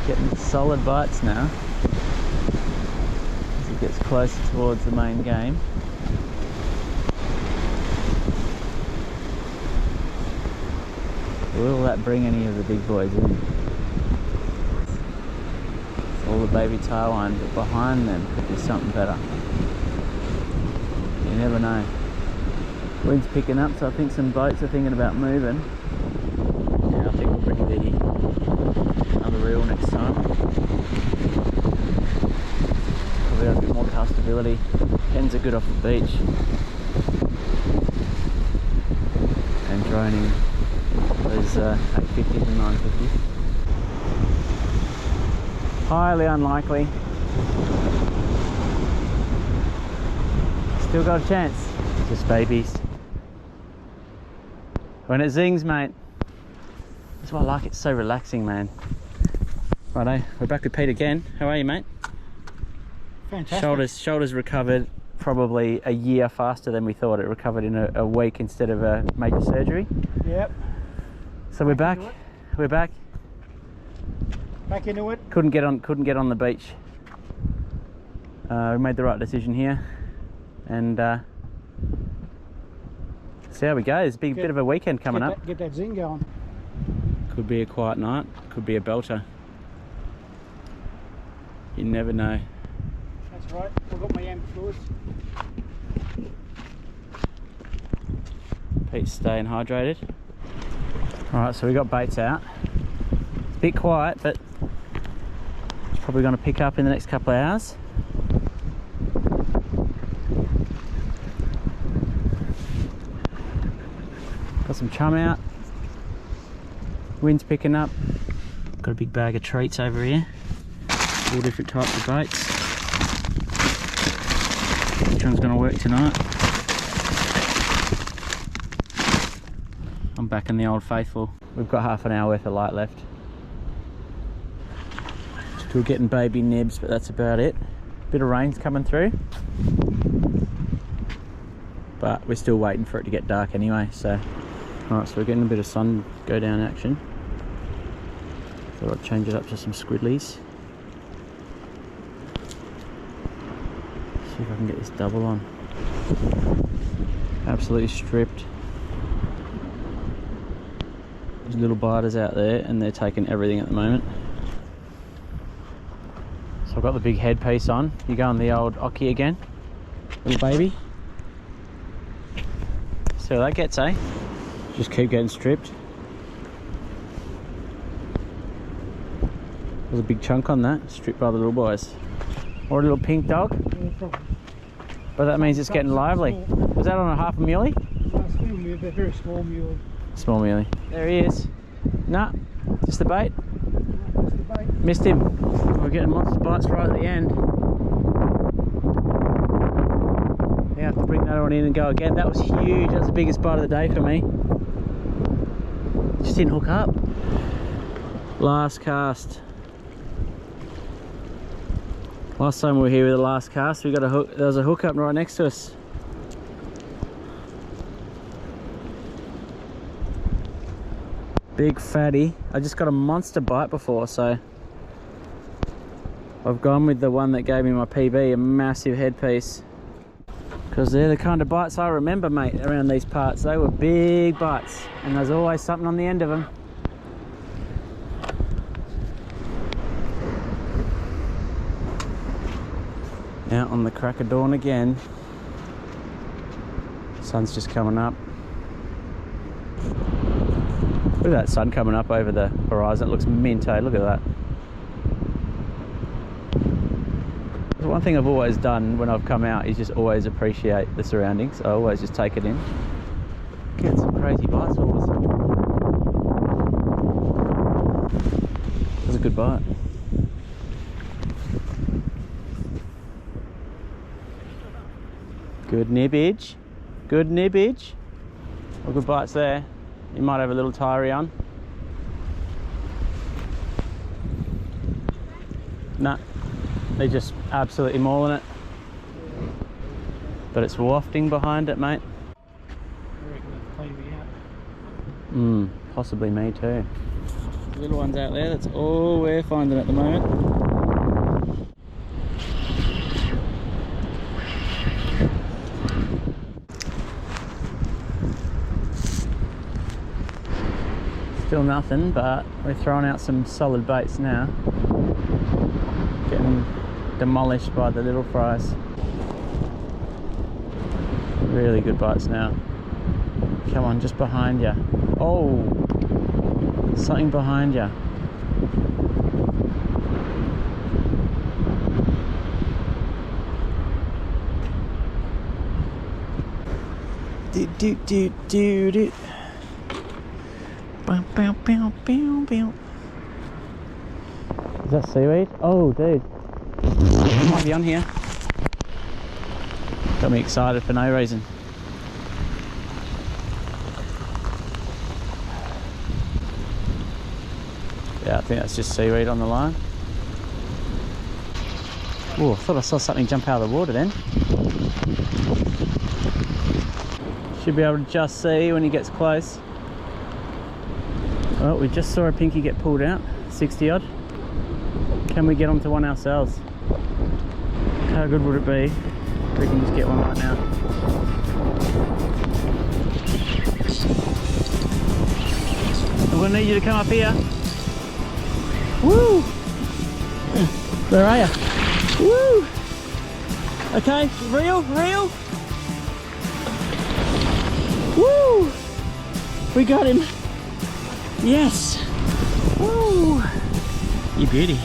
Getting solid bites now as it gets closer towards the main game. Will that bring any of the big boys in? It's all the baby Taiwan, but behind them could be something better. You never know. Wind's picking up, so I think some boats are thinking about moving. Yeah, I think we'll bring another reel next time. Probably have a bit more castability. Ends are good off the beach. And droning those 850s and 950s. Highly unlikely. Still got a chance. Just babies. When it zings, mate. That's why I like it. It's so relaxing, man. Righto, we're back with Pete again. How are you, mate? Fantastic. Shoulders recovered probably a year faster than we thought. It recovered in a week instead of a major surgery. Yep. So we're back. We're back. Back into it. Couldn't get on the beach. We made the right decision here, and see how we go. There's a bit of a weekend coming up. Get that zing going. Could be a quiet night. Could be a belter. You never know. That's right. I've got my amber fluids. Pete's staying hydrated. Alright, so we got baits out. It's a bit quiet, but it's probably going to pick up in the next couple of hours. Got some chum out. Wind's picking up. Got a big bag of treats over here. All different types of baits. Which one's going to work tonight? I'm back in the old faithful. We've got half an hour worth of light left. Still getting baby nibs, but that's about it. Bit of rain's coming through, but we're still waiting for it to get dark anyway. So, alright, so we're getting a bit of sun go down action. Thought I'd change it up to some squidlies. See if I can get this double on. Absolutely stripped. There's little biters out there and they're taking everything at the moment. So I've got the big headpiece on. You go on the old Oki again, little baby. See how that gets, eh? Just keep getting stripped. There's a big chunk on that, stripped by the little boys. Or a little pink dog. But that means it's getting lively. Was that on a half a muley? No, it's a very small muley. Small muley. There he is. Nah, just the bait. That's the bait. Missed him. We're getting monster bites right at the end. You have to bring that one in and go again. That was huge. That was the biggest bite of the day for me. Just didn't hook up. Last cast. Last time we were here with the last cast, we got a hook. There was a hook up right next to us. Big fatty. I just got a monster bite before, so I've gone with the one that gave me my PB, a massive headpiece. Because they're the kind of bites I remember, mate, around these parts. They were big bites, and there's always something on the end of them. Out on the crack of dawn again. Sun's just coming up. Look at that sun coming up over the horizon. It looks mint, eh? Look at that. The one thing I've always done when I've come out is just always appreciate the surroundings. I always just take it in. Get some crazy bites all of a sudden. That was a good bite. Good nibbage. Good nibbage. Well, good bites there. You might have a little tyree on. Nah, they're just absolutely mauling it. But it's wafting behind it, mate. I reckon they'll clean me out. Possibly me too. Little ones out there, that's all we're finding at the moment. Still nothing, but we're throwing out some solid baits now. Getting demolished by the little fries. Really good bites now. Come on, just behind you. Oh, something behind you. Do. Bow, bow, bow, bow, bow. Is that seaweed? Oh, dude. It might be on here. Got me excited for no reason. Yeah, I think that's just seaweed on the line. Oh, I thought I saw something jump out of the water then. Should be able to just see when he gets close. Well, we just saw a pinky get pulled out, 60 odd. Can we get onto one ourselves? How good would it be if we can just get one right now? I'm gonna need you to come up here. Woo! Where are you? Woo! Okay, reel. Woo! We got him. Yes! Woo! You beauty.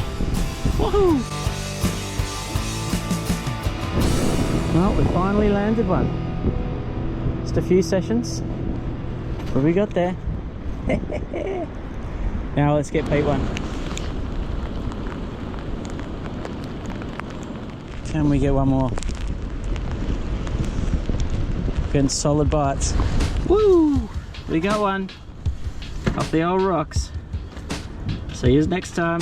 Woohoo! Well, we finally landed one. Just a few sessions, but we got there. Now let's get Pete one. Can we get one more? Getting solid bites. Woo! We got one. Off the old rocks. See you next time.